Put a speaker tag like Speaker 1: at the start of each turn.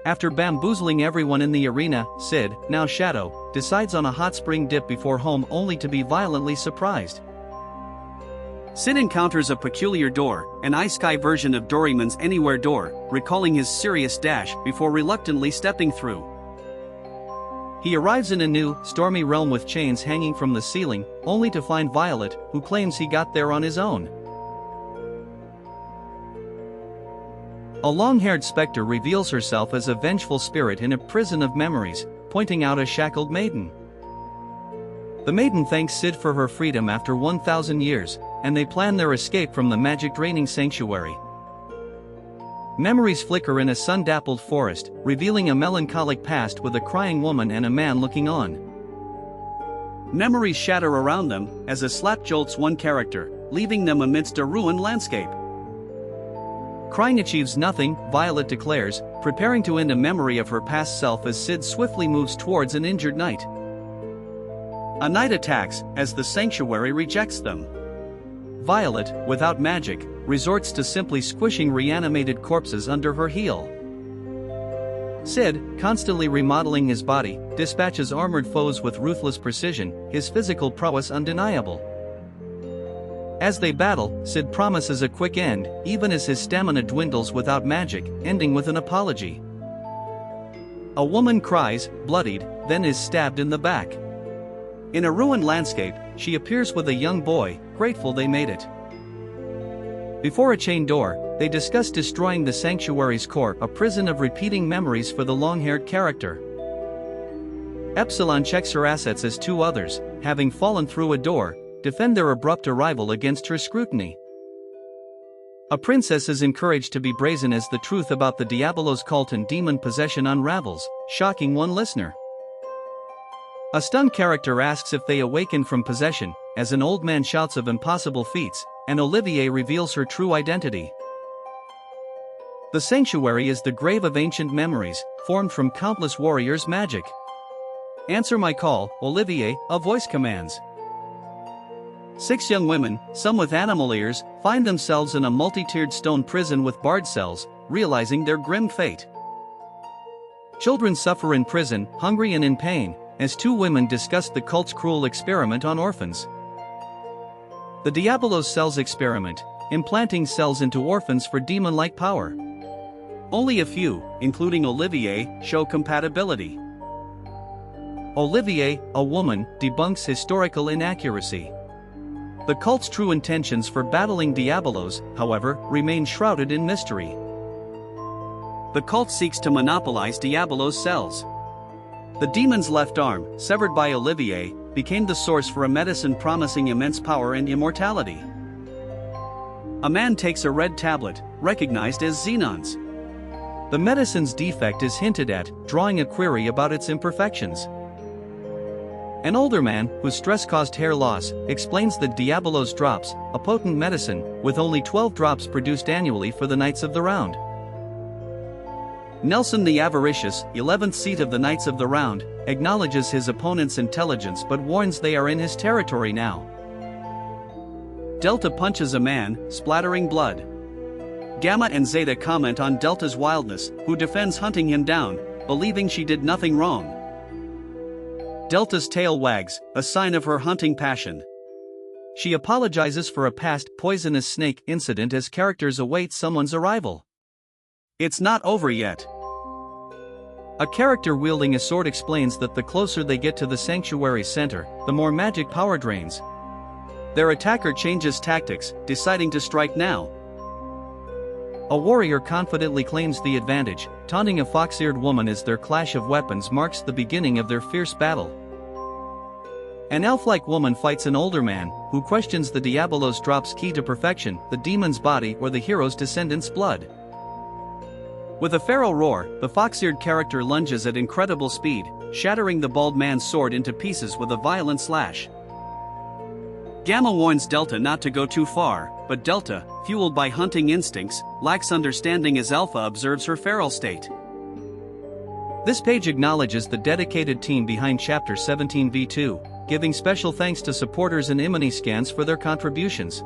Speaker 1: After bamboozling everyone in the arena, Sid, now Shadow, decides on a hot spring dip before home only to be violently surprised.
Speaker 2: Sid encounters a peculiar door, an Isekai version of Doraemon's Anywhere door, recalling his serious dash before reluctantly stepping through.
Speaker 1: He arrives in a new, stormy realm with chains hanging from the ceiling, only to find Violet, who claims he got there on his own. A long-haired specter reveals herself as a vengeful spirit in a prison of memories, pointing out a shackled maiden. The maiden thanks Sid for her freedom after 1,000 years, and they plan their escape from the magic-draining sanctuary. Memories flicker in a sun-dappled forest, revealing a melancholic past with a crying woman and a man looking on.
Speaker 2: Memories shatter around them, as a slap jolts one character, leaving them amidst a ruined landscape.
Speaker 1: Crying achieves nothing, Violet declares, preparing to end a memory of her past self as Sid swiftly moves towards an injured knight.
Speaker 2: A knight attacks, as the sanctuary rejects them.
Speaker 1: Violet, without magic, resorts to simply squishing reanimated corpses under her heel. Sid, constantly remodeling his body, dispatches armored foes with ruthless precision, his physical prowess undeniable. As they battle, Sid promises a quick end, even as his stamina dwindles without magic, ending with an apology. A woman cries, bloodied, then is stabbed in the back. In a ruined landscape, she appears with a young boy, grateful they made it. Before a chained door, they discuss destroying the sanctuary's core, a prison of repeating memories for the long-haired character. Epsilon checks her assets as two others, having fallen through a door, defend their abrupt arrival against her scrutiny. A princess is encouraged to be brazen as the truth about the Diabolos cult and demon possession unravels, shocking one listener. A stunned character asks if they awaken from possession, as an old man shouts of impossible feats, and Olivier reveals her true identity. The sanctuary is the grave of ancient memories, formed from countless warriors' magic. Answer my call, Olivier, a voice commands. 6 young women, some with animal ears, find themselves in a multi-tiered stone prison with barred cells, realizing their grim fate. Children suffer in prison, hungry and in pain, as 2 women discuss the cult's cruel experiment on orphans. The Diabolos cells experiment, implanting cells into orphans for demon-like power. Only a few, including Olivier, show compatibility. Olivier, a woman, debunks historical inaccuracy. The cult's true intentions for battling Diabolos, however, remain shrouded in mystery. The cult seeks to monopolize Diabolos' cells. The demon's left arm, severed by Olivier, became the source for a medicine promising immense power and immortality. A man takes a red tablet, recognized as Xenon's. The medicine's defect is hinted at, drawing a query about its imperfections. An older man, whose stress caused hair loss, explains that Diabolos drops, a potent medicine, with only 12 drops produced annually for the Knights of the Round. Nelson the Avaricious, 11th seat of the Knights of the Round, acknowledges his opponent's intelligence but warns they are in his territory now. Delta punches a man, splattering blood. Gamma and Zeta comment on Delta's wildness, who defends hunting him down, believing she did nothing wrong. Delta's tail wags, a sign of her hunting passion. She apologizes for a past poisonous snake incident as characters await someone's arrival. It's not over yet. A character wielding a sword explains that the closer they get to the sanctuary's center, the more magic power drains. Their attacker changes tactics, deciding to strike now. A warrior confidently claims the advantage, taunting a fox-eared woman as their clash of weapons marks the beginning of their fierce battle. An elf-like woman fights an older man, who questions the Diabolos drop's key to perfection, the demon's body or the hero's descendant's blood. With a feral roar, the fox-eared character lunges at incredible speed, shattering the bald man's sword into pieces with a violent slash. Gamma warns Delta not to go too far, but Delta, fueled by hunting instincts, lacks understanding as Alpha observes her feral state. This page acknowledges the dedicated team behind Chapter 17v2, giving special thanks to supporters and Eminence scans for their contributions.